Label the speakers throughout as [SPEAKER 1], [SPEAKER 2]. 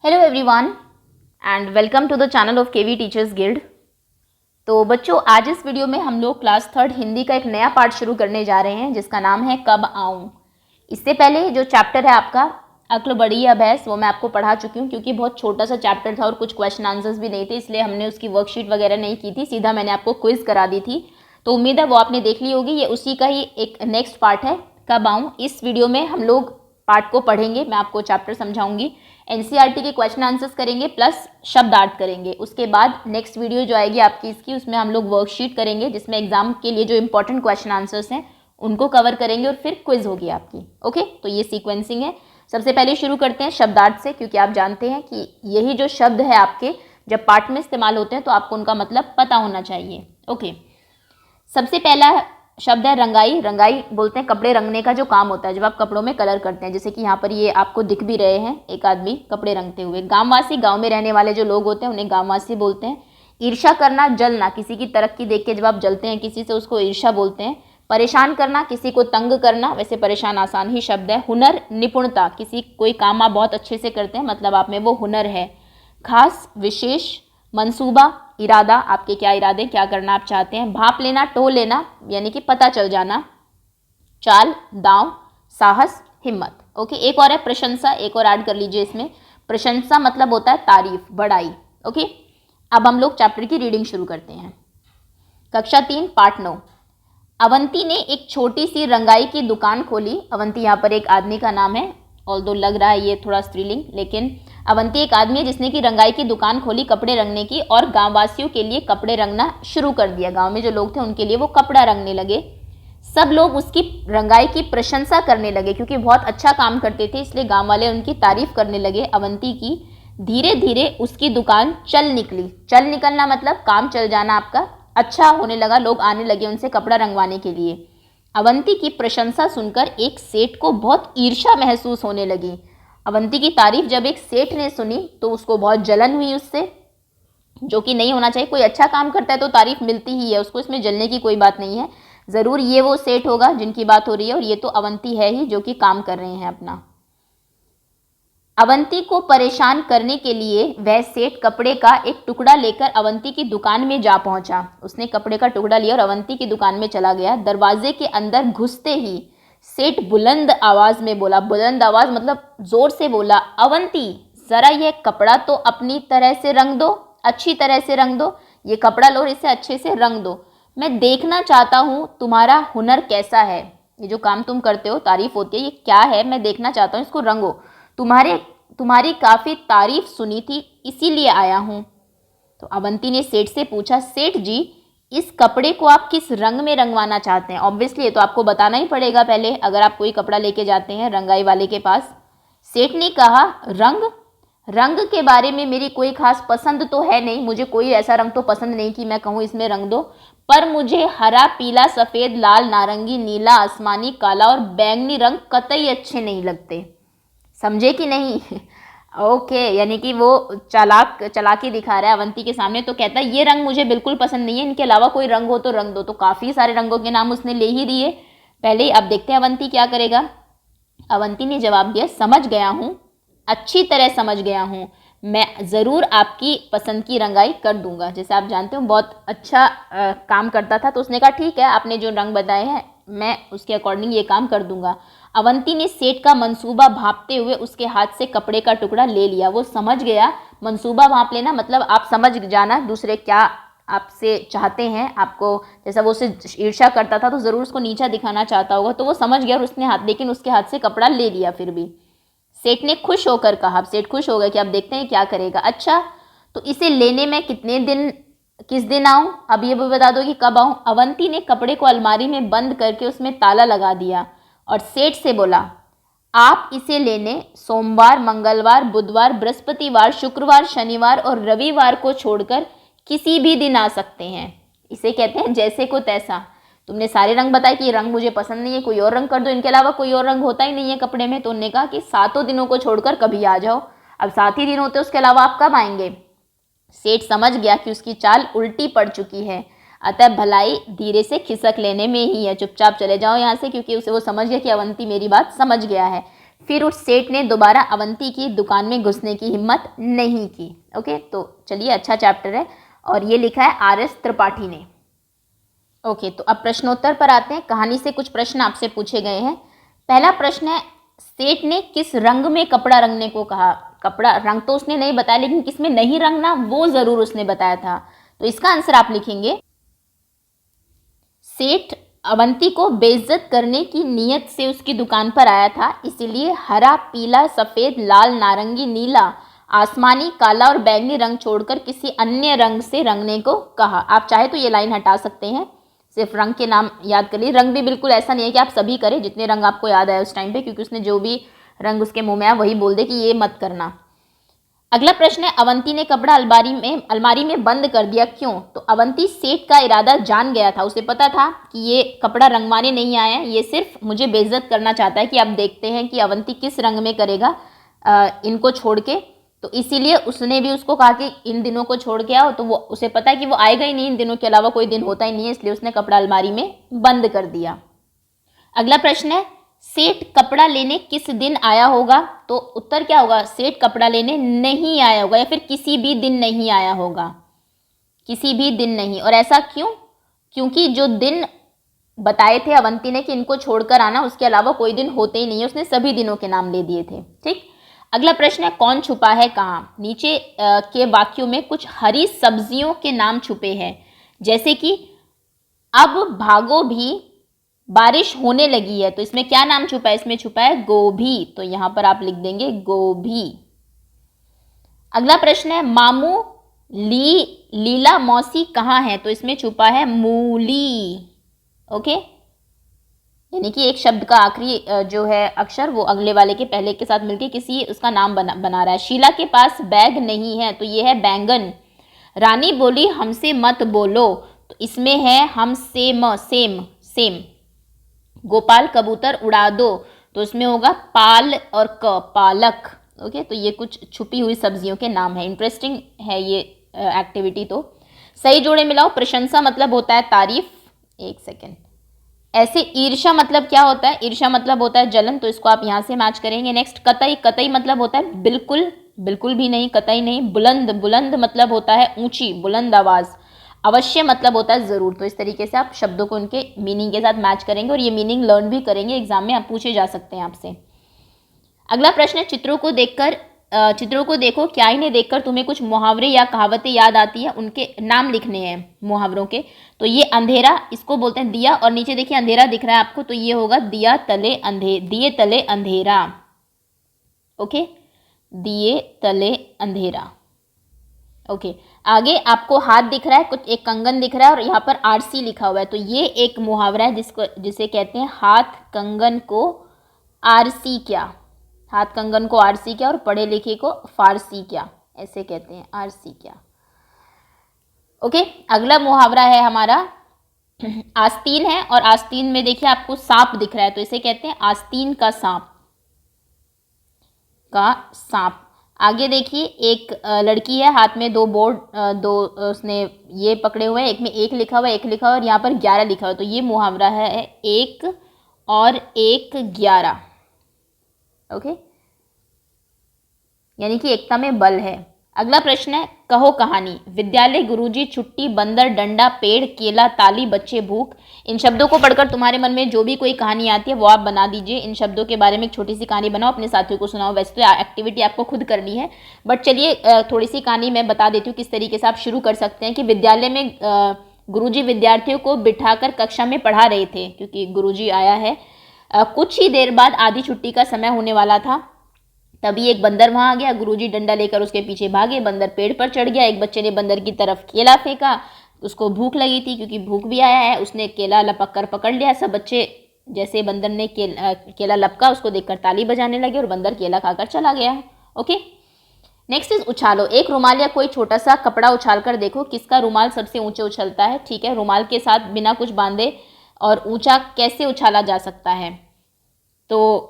[SPEAKER 1] Hello everyone and welcome to the channel of KV teachers guild. तो बच्चों, आज इस वीडियो में हम लोग क्लास 3 हिंदी का एक नया पार्ट शुरू करने जा रहे हैं जिसका नाम है कब आऊँ। इससे पहले जो चैप्टर है आपका अक्ल बड़ी या भैंस, वो मैं आपको पढ़ा चुकी हूँ क्योंकि बहुत छोटा सा चैप्टर था और कुछ क्वेश्चन आंसर्स भी नहीं थे, इसलिए हमने उसकी वर्कशीट वगैरह नहीं की थी, सीधा मैंने आपको क्विज करा दी थी। तो उम्मीद है वो आपने देख ली होगी। ये उसी का ही एक नेक्स्ट पार्ट है कब आऊँ। इस वीडियो में हम लोग पार्ट को पढ़ेंगे, मैं आपको चैप्टर समझाऊंगी, एनसीईआरटी के क्वेश्चन आंसर्स करेंगे प्लस शब्दार्थ करेंगे। उसके बाद नेक्स्ट वीडियो जो आएगी आपकी इसकी, उसमें हम लोग वर्कशीट करेंगे जिसमें एग्जाम के लिए जो इंपॉर्टेंट क्वेश्चन आंसर्स हैं उनको कवर करेंगे और फिर क्विज होगी आपकी। ओके, तो ये सीक्वेंसिंग है। सबसे पहले शुरू करते हैं शब्दार्थ से, क्योंकि आप जानते हैं कि यही जो शब्द है आपके जब पाठ में इस्तेमाल होते हैं तो आपको उनका मतलब पता होना चाहिए। ओके, सबसे पहला शब्द है रंगाई। रंगाई बोलते हैं कपड़े रंगने का जो काम होता है जब आप कपड़ों में कलर करते हैं, जैसे कि यहाँ पर ये आपको दिख भी रहे हैं एक आदमी कपड़े रंगते हुए। गांववासी, गांव में रहने वाले जो लोग होते हैं उन्हें गांववासी बोलते हैं। ईर्ष्या करना, जलना, किसी की तरक्की देख के जब आप जलते हैं किसी से उसको ईर्ष्या बोलते हैं। परेशान करना, किसी को तंग करना, वैसे परेशान आसान ही शब्द है। हुनर, निपुणता, किसी कोई काम आप बहुत अच्छे से करते हैं मतलब आप में वो हुनर है। खास, विशेष। मंसूबा, इरादा, आपके क्या इरादे, क्या करना आप चाहते हैं। भाप लेना, टो लेना, यानी कि पता चल जाना। चाल, दांव, साहस, हिम्मत। ओके, एक और है प्रशंसा, एक और ऐड कर लीजिए इसमें। प्रशंसा मतलब होता है तारीफ, बड़ाई। ओके, अब हम लोग चैप्टर की रीडिंग शुरू करते हैं। कक्षा 3 पाठ 9। अवंती ने एक छोटी सी रंगाई की दुकान खोली। अवंती यहाँ पर एक आदमी का नाम है, ऑल्दो लग रहा है ये थोड़ा स्त्रीलिंग, लेकिन अवंती एक आदमी है जिसने की रंगाई की दुकान खोली कपड़े रंगने की, और गांववासियों के लिए कपड़े रंगना शुरू कर दिया। गांव में जो लोग थे उनके लिए वो कपड़ा रंगने लगे। सब लोग उसकी रंगाई की प्रशंसा करने लगे क्योंकि बहुत अच्छा काम करते थे, इसलिए गांव वाले उनकी तारीफ करने लगे अवंती की। धीरे धीरे उसकी दुकान चल निकली। चल निकलना मतलब काम चल जाना, आपका अच्छा होने लगा, लोग आने लगे उनसे कपड़ा रंगवाने के लिए। अवंती की प्रशंसा सुनकर एक सेठ को बहुत ईर्ष्या महसूस होने लगी। अवंती की तारीफ जब एक सेठ ने सुनी तो उसको बहुत जलन हुई उससे, जो कि नहीं होना चाहिए। कोई अच्छा काम करता है तो तारीफ मिलती ही है उसको, इसमें जलने की कोई बात नहीं है। ज़रूर ये वो सेठ होगा जिनकी बात हो रही है और ये तो अवंती है ही जो कि काम कर रहे हैं अपना। अवंती को परेशान करने के लिए वह सेठ कपड़े का एक टुकड़ा लेकर अवंती की दुकान में जा पहुंचा। उसने कपड़े का टुकड़ा लिया और अवंती की दुकान में चला गया। दरवाजे के अंदर घुसते ही सेठ बुलंद आवाज में बोला, बुलंद आवाज मतलब जोर से बोला, अवंती जरा यह कपड़ा तो अपनी तरह से रंग दो, अच्छी तरह से रंग दो। ये कपड़ा लो, इसे अच्छे से रंग दो। मैं देखना चाहता हूँ तुम्हारा हुनर कैसा है। ये जो काम तुम करते हो तारीफ होती है, ये क्या है, मैं देखना चाहता हूँ, इसको रंगो। तुम्हारी काफ़ी तारीफ सुनी थी इसीलिए आया हूँ। तो अवंती ने सेठ से पूछा, सेठ जी इस कपड़े को आप किस रंग में रंगवाना चाहते हैं? ऑब्वियसली ये तो आपको बताना ही पड़ेगा पहले अगर आप कोई कपड़ा लेके जाते हैं रंगाई वाले के पास। सेठ ने कहा, रंग के बारे में मेरी कोई खास पसंद तो है नहीं, मुझे कोई ऐसा रंग तो पसंद नहीं कि मैं कहूँ इसमें रंग दो, पर मुझे हरा, पीला, सफ़ेद, लाल, नारंगी, नीला, आसमानी, काला और बैंगनी रंग कतई अच्छे नहीं लगते। समझे कि नहीं? ओके, यानी कि वो चालाकी दिखा रहा है अवंती के सामने। तो कहता है ये रंग मुझे बिल्कुल पसंद नहीं है, इनके अलावा कोई रंग हो तो रंग दो। तो काफ़ी सारे रंगों के नाम उसने ले ही दिए पहले ही। अब देखते हैं अवंती क्या करेगा। अवंती ने जवाब दिया, समझ गया हूँ, अच्छी तरह समझ गया हूँ, मैं ज़रूर आपकी पसंद की रंगाई कर दूंगा। जैसे आप जानते हो बहुत अच्छा काम करता था, तो उसने कहा ठीक है, आपने जो रंग बताए हैं मैं उसके अकॉर्डिंग ये काम कर दूंगा। अवंती ने सेठ का मंसूबा भांपते हुए उसके हाथ से कपड़े का टुकड़ा ले लिया। वो समझ गया, मंसूबा भांप लेना मतलब आप समझ जाना दूसरे क्या आपसे चाहते हैं। आपको जैसा वो उससे ईर्ष्या करता था तो ज़रूर उसको नीचा दिखाना चाहता होगा, तो वो समझ गया और उसने लेकिन उसके हाथ से कपड़ा ले लिया। फिर भी सेठ ने खुश होकर कहा, सेठ खुश हो गया कि अब देखते हैं क्या करेगा। अच्छा, तो इसे लेने में किस दिन आऊँ? अब ये भी बता दो कि कब आऊँ। अवंती ने कपड़े को अलमारी में बंद करके उसमें ताला लगा दिया और सेठ से बोला, आप इसे लेने सोमवार, मंगलवार, बुधवार, बृहस्पतिवार, शुक्रवार, शनिवार और रविवार को छोड़कर किसी भी दिन आ सकते हैं। इसे कहते हैं जैसे को तैसा। तुमने सारे रंग बताए कि ये रंग मुझे पसंद नहीं है, कोई और रंग कर दो, इनके अलावा कोई और रंग होता ही नहीं है कपड़े में। तो उन्होंने कहा कि 7 दिनों को छोड़कर कभी आ जाओ। अब 7 ही दिन होते, उसके अलावा आप कब आएंगे? सेठ समझ गया कि उसकी चाल उल्टी पड़ चुकी है, अतः भलाई धीरे से खिसक लेने में ही है। चुपचाप चले जाओ यहाँ से, क्योंकि उसे वो समझ गया कि अवंती मेरी बात समझ गया है। फिर उस सेठ ने दोबारा अवंती की दुकान में घुसने की हिम्मत नहीं की। ओके, तो चलिए, अच्छा चैप्टर है और ये लिखा है RS त्रिपाठी ने। ओके, तो अब प्रश्नोत्तर पर आते हैं। कहानी से कुछ प्रश्न आपसे पूछे गए हैं। पहला प्रश्न है, सेठ ने किस रंग में कपड़ा रंगने को कहा? कपड़ा रंग तो उसने नहीं बताया, लेकिन किस में नहीं रंगना वो जरूर उसने बताया था। तो इसका आंसर आप लिखेंगे, सेठ अवंती को बेइज्जत करने की नीयत से उसकी दुकान पर आया था, इसीलिए हरा, पीला, सफेद, लाल, नारंगी, नीला, आसमानी, काला और बैंगनी रंग छोड़कर किसी अन्य रंग से रंगने को कहा। आप चाहे तो ये लाइन हटा सकते हैं, सिर्फ रंग के नाम याद कर लीजिए। रंग भी बिल्कुल ऐसा नहीं है कि आप सभी करें जितने रंग आपको याद आए उस टाइम पे, क्योंकि उसने जो भी रंग उसके मुंह में आया वही बोल दे कि ये मत करना। अगला प्रश्न है, अवंती ने कपड़ा अलमारी में बंद कर दिया, क्यों? तो अवंती सेठ का इरादा जान गया था, उसे पता था कि ये कपड़ा रंगवाने नहीं आया है, ये सिर्फ मुझे बेइज्जत करना चाहता है कि अब देखते हैं कि अवंती किस रंग में करेगा इनको छोड़ के। तो इसीलिए उसने भी उसको कहा कि इन दिनों को छोड़ के आओ, तो वो उसे पता है कि वो आएगा ही नहीं, इन दिनों के अलावा कोई दिन होता ही नहीं है, इसलिए उसने कपड़ा अलमारी में बंद कर दिया। अगला प्रश्न है, सेठ कपड़ा लेने किस दिन आया होगा? तो उत्तर क्या होगा? सेठ कपड़ा लेने नहीं आया होगा, या फिर किसी भी दिन नहीं आया होगा, किसी भी दिन नहीं। और ऐसा क्यों? क्योंकि जो दिन बताए थे अवंती ने कि इनको छोड़कर आना, उसके अलावा कोई दिन होते ही नहीं है, उसने सभी दिनों के नाम ले दिए थे। ठीक। अगला प्रश्न है, कौन छुपा है कहाँ? नीचे के वाक्यों में कुछ हरी सब्जियों के नाम छुपे हैं, जैसे कि अब भागो भी, बारिश होने लगी है। तो इसमें क्या नाम छुपा है? इसमें छुपा है गोभी, तो यहां पर आप लिख देंगे गोभी। अगला प्रश्न है, मामू लीला मौसी कहाँ है? तो इसमें छुपा है मूली। ओके, यानी कि एक शब्द का आखिरी जो है अक्षर वो अगले वाले के पहले के साथ मिलके किसी उसका नाम बना रहा है। शीला के पास बैग नहीं है, तो ये है बैंगन। रानी बोली हमसे मत बोलो, तो इसमें है हम सेम। गोपाल कबूतर उड़ा दो, तो इसमें होगा पाल और पालक। ओके, तो ये कुछ छुपी हुई सब्जियों के नाम है। इंटरेस्टिंग है ये एक्टिविटी। तो सही जोड़े मिलाओ। प्रशंसा मतलब होता है तारीफ। एक सेकेंड। ऐसे ईर्ष्या मतलब क्या होता है? ईर्ष्या मतलब होता है जलन, तो इसको आप यहाँ से मैच करेंगे। नेक्स्ट, कतई मतलब होता है बिल्कुल भी नहीं, कतई नहीं। बुलंद मतलब होता है ऊंची, बुलंद आवाज। अवश्य मतलब होता है जरूर। तो इस तरीके से आप शब्दों को उनके मीनिंग के साथ मैच करेंगे और ये मीनिंग लर्न भी करेंगे, एग्जाम में आप पूछे जा सकते हैं आपसे। अगला प्रश्न है, चित्रों को देखो, क्या इन्हें देखकर तुम्हें कुछ मुहावरे या कहावतें याद आती है? उनके नाम लिखने हैं मुहावरों के। तो ये अंधेरा, इसको बोलते हैं दिया, और नीचे देखिए अंधेरा दिख रहा है आपको, तो ये होगा दिए तले अंधेरा। ओके, दिए तले अंधेरा। ओके, आगे आपको हाथ दिख रहा है, कुछ एक कंगन दिख रहा है और यहाँ पर RC लिखा हुआ है, तो ये एक मुहावरा है जिसे कहते हैं हाथ कंगन को RC क्या। हाथ कंगन को RC क्या और पढ़े लिखे को फारसी क्या, ऐसे कहते हैं RC क्या। ओके, अगला मुहावरा है हमारा आस्तीन है, और आस्तीन में देखिए आपको सांप दिख रहा है, तो इसे कहते हैं आस्तीन का सांप। आगे देखिए एक लड़की है, हाथ में दो उसने ये पकड़े हुए हैं, एक में 1 लिखा हुआ है, 1 लिखा हुआ है और यहाँ पर 11 लिखा हुआ है, तो ये मुहावरा है 1 और 1 11। ओके, यानी कि एकता में बल है। अगला प्रश्न है, कहो कहानी। विद्यालय, गुरुजी, छुट्टी, बंदर, डंडा, पेड़, केला, ताली, बच्चे, भूख। इन शब्दों को पढ़कर तुम्हारे मन में जो भी कोई कहानी आती है वो आप बना दीजिए। इन शब्दों के बारे में एक छोटी सी कहानी बनाओ, अपने साथियों को सुनाओ। वैसे तो एक्टिविटी आपको खुद करनी है, बट चलिए थोड़ी सी कहानी मैं बता देती हूँ किस तरीके से आप शुरू कर सकते हैं। कि विद्यालय में गुरुजी विद्यार्थियों को बिठाकर कक्षा में पढ़ा रहे थे, क्योंकि गुरुजी आया है। कुछ ही देर बाद आधी छुट्टी का समय होने वाला था, तभी एक बंदर वहां आ गया। गुरुजी डंडा लेकर उसके पीछे भागे, बंदर पेड़ पर चढ़ गया। एक बच्चे ने बंदर की तरफ केला फेंका, उसको भूख लगी थी, क्योंकि भूख भी आया है, उसने केला लपक कर पकड़ लिया। सब बच्चे जैसे बंदर ने केला लपका, उसको देखकर ताली बजाने लगे और बंदर केला खाकर चला गया। ओके, नेक्स्ट इज उछालो। एक रुमाल या कोई छोटा सा कपड़ा उछाल कर देखो, किसका रुमाल सबसे ऊंचे उछलता है। ठीक है, रुमाल के साथ बिना कुछ बांधे और ऊंचा कैसे उछाला जा सकता है? तो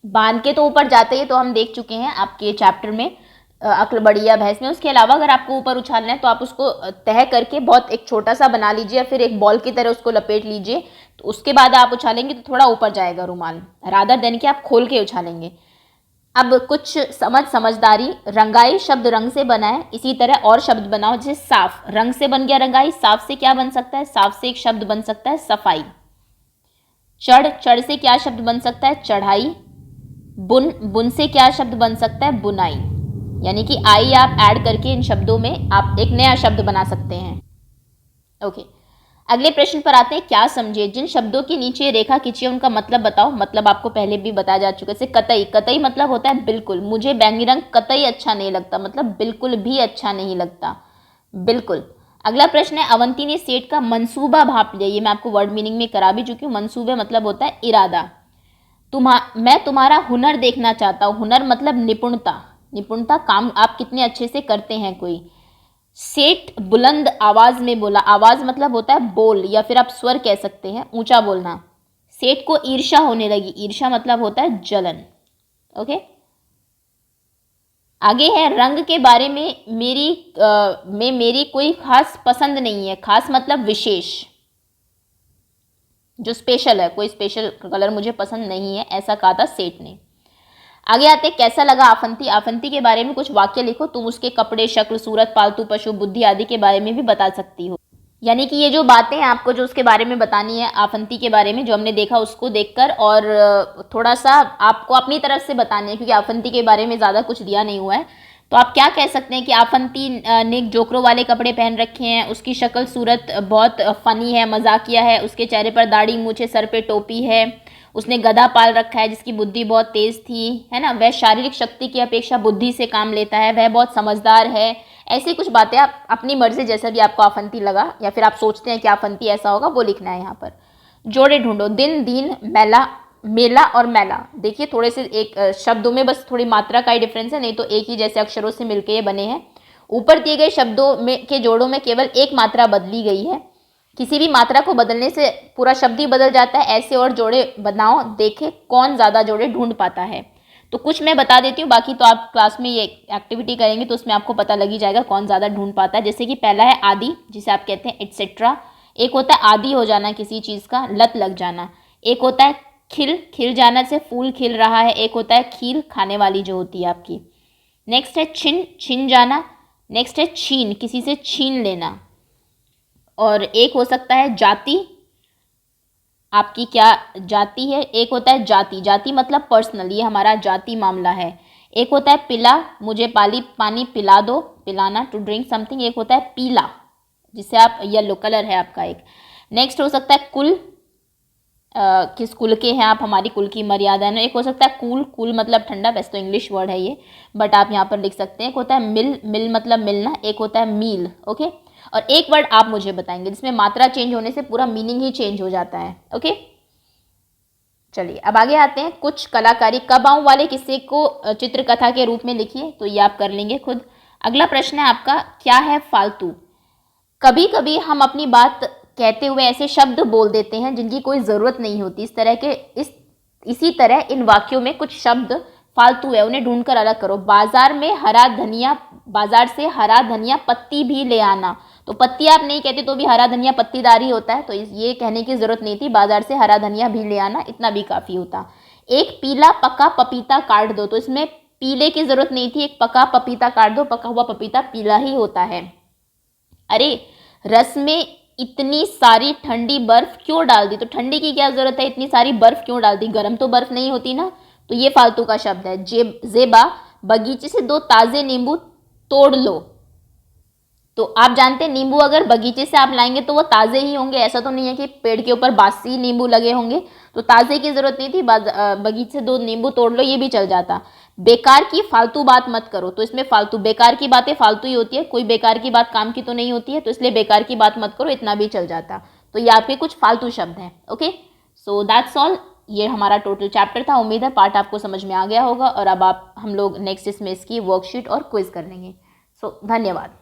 [SPEAKER 1] बांध के तो ऊपर जाते ही तो हम देख चुके हैं आपके चैप्टर में अक्ल बढ़िया भैंस में। उसके अलावा अगर आपको ऊपर उछालना है तो आप उसको तह करके बहुत एक छोटा सा बना लीजिए, या फिर एक बॉल की तरह उसको लपेट लीजिए, तो उसके बाद आप उछालेंगे तो थोड़ा ऊपर जाएगा रुमाल, रादर देन कि आप खोल के उछालेंगे। अब कुछ समझदारी, रंगाई शब्द रंग से बना है, इसी तरह और शब्द बनाओ। जैसे साफ, रंग से बन गया रंगाई, साफ से क्या बन सकता है, साफ से एक शब्द बन सकता है सफाई। चढ़, चढ़ से क्या शब्द बन सकता है, चढ़ाई। बुन, बुन से क्या शब्द बन सकता है, बुनाई। यानी कि आई आप ऐड करके इन शब्दों में आप एक नया शब्द बना सकते हैं। ओके, अगले प्रश्न पर आते हैं। क्या समझे, जिन शब्दों के नीचे रेखा खींची है उनका मतलब बताओ। मतलब आपको पहले भी बताया जा चुका है। जैसे कतई, कतई मतलब होता है बिल्कुल, मुझे बैंगनी रंग कतई अच्छा नहीं लगता, मतलब बिल्कुल भी अच्छा नहीं लगता, बिल्कुल। अगला प्रश्न है, अवंती ने सेठ का मंसूबा भाप लिया। ये मैं आपको वर्ड मीनिंग में करा भी चुकी हूँ। मंसूबे मतलब होता है इरादा। मैं तुम्हारा हुनर देखना चाहता हूँ। हुनर मतलब निपुणता, निपुणता, काम आप कितने अच्छे से करते हैं कोई। सेठ बुलंद आवाज में बोला। आवाज मतलब होता है बोल, या फिर आप स्वर कह सकते हैं, ऊंचा बोलना। सेठ को ईर्ष्या होने लगी। ईर्ष्या मतलब होता है जलन। ओके, आगे है, रंग के बारे में मेरी कोई खास पसंद नहीं है। खास मतलब विशेष, जो स्पेशल है, कोई स्पेशल कलर मुझे पसंद नहीं है, ऐसा कहा था सेठ ने। आगे आते, कैसा लगा आफंती। आफंती के बारे में कुछ वाक्य लिखो। तुम उसके कपड़े, शक्ल, सूरत, पालतू पशु, बुद्धि आदि के बारे में भी बता सकती हो। यानी कि ये जो बातें आपको जो उसके बारे में बतानी है, आफंती के बारे में जो हमने देखा उसको देखकर, और थोड़ा सा आपको अपनी तरफ से बतानी है, क्योंकि आफंती के बारे में ज़्यादा कुछ दिया नहीं हुआ है। तो आप क्या कह सकते हैं कि आफंती ने जोकरों वाले कपड़े पहन रखे हैं, उसकी शक्ल सूरत बहुत फनी है, मजाकिया है, उसके चेहरे पर दाढ़ी मूछे, सर पे टोपी है, उसने गधा पाल रखा है जिसकी बुद्धि बहुत तेज थी, है ना, वह शारीरिक शक्ति की अपेक्षा बुद्धि से काम लेता है, वह बहुत समझदार है। ऐसी कुछ बातें आप अपनी मर्जी, जैसा भी आपको आफंती लगा या फिर आप सोचते हैं कि आफंती ऐसा होगा, वो लिखना है यहाँ पर। जोड़े ढूंढो। दिन, दीन, मेला, मेला और मेला। देखिए थोड़े से एक शब्दों में बस थोड़ी मात्रा का ही डिफरेंस है, नहीं तो एक ही जैसे अक्षरों से मिलके ये बने हैं। ऊपर दिए गए शब्दों में के जोड़ों में केवल एक मात्रा बदली गई है। किसी भी मात्रा को बदलने से पूरा शब्द ही बदल जाता है। ऐसे और जोड़े बनाओ, देखें कौन ज़्यादा जोड़े ढूंढ पाता है। तो कुछ मैं बता देती हूँ, बाकी तो आप क्लास में ये एक्टिविटी करेंगे तो उसमें आपको पता लग ही जाएगा कौन ज़्यादा ढूंढ पाता है। जैसे कि पहला है आदि, जिसे आप कहते हैं एटसेट्रा। एक होता है आदि हो जाना किसी चीज़ का, लत लग जाना। एक होता है खिल, खिल जाना से फूल खिल रहा है। एक होता है खील, खाने वाली जो होती है आपकी। नेक्स्ट है छिन, छिन जाना। नेक्स्ट है छीन, किसी से छीन लेना। और एक हो सकता है जाति, आपकी क्या जाति है। एक होता है जाति, जाति मतलब पर्सनल, ये हमारा जाति मामला है। एक होता है पिला, मुझे पानी पिला दो, पिलाना, टू ड्रिंक समथिंग। एक होता है पीला, जिसे आप येलो कलर है आपका एक। नेक्स्ट हो सकता है कुल, किस कुल के हैं आप, हमारी कुल की मर्यादा है। एक हो सकता है कूल, कूल मतलब ठंडा, वैसे तो इंग्लिश वर्ड है ये, बट आप यहाँ पर लिख सकते हैं। एक होता है मिल, मिल मतलब मिलना। एक होता है मील। ओके, और एक वर्ड आप मुझे बताएंगे जिसमें मात्रा चेंज होने से पूरा मीनिंग ही चेंज हो जाता है। ओके, चलिए अब आगे आते हैं। कुछ कलाकारी। कब आऊं वाले किस्से को चित्रकथा के रूप में लिखिए, तो ये आप कर लेंगे खुद। अगला प्रश्न है आपका, क्या है फालतू। कभी कभी हम अपनी बात कहते हुए ऐसे शब्द बोल देते हैं जिनकी कोई ज़रूरत नहीं होती। इसी तरह इन वाक्यों में कुछ शब्द फालतू है, उन्हें ढूंढकर अलग करो। बाजार में हरा धनिया, बाजार से हरा धनिया पत्ती भी ले आना। तो पत्ती आप नहीं कहते तो भी हरा धनिया पत्तीदार ही होता है, तो ये कहने की ज़रूरत नहीं थी। बाजार से हरा धनिया भी ले आना, इतना भी काफ़ी होता। एक पीला पका पपीता काट दो, तो इसमें पीले की ज़रूरत नहीं थी, एक पका पपीता काट दो, पका हुआ पपीता पीला ही होता है। अरे रस में इतनी सारी ठंडी बर्फ क्यों डाल दी, तो ठंडी की क्या जरूरत है, इतनी सारी बर्फ क्यों डाल दी, गर्म तो बर्फ नहीं होती ना। तो ये फालतू का शब्द है। जेबा, बगीचे से 2 ताजे नींबू तोड़ लो। तो आप जानते हैं नींबू अगर बगीचे से आप लाएंगे तो वो ताज़े ही होंगे, ऐसा तो नहीं है कि पेड़ के ऊपर बासी नींबू लगे होंगे। तो ताज़े की ज़रूरत नहीं थी, बगीचे से 2 नींबू तोड़ लो, ये भी चल जाता। बेकार की फालतू बात मत करो, तो इसमें फालतू, बेकार की बातें फालतू ही होती है, कोई बेकार की बात काम की तो नहीं होती है, तो इसलिए बेकार की बात मत करो, इतना भी चल जाता। तो ये आपके कुछ फालतू शब्द हैं। Okay, so that's all. ये हमारा टोटल चैप्टर था। उम्मीद है पार्ट आपको समझ में आ गया होगा, और अब हम लोग नेक्स्ट इसमें इसकी वर्कशीट और क्विज कर लेंगे। सो धन्यवाद।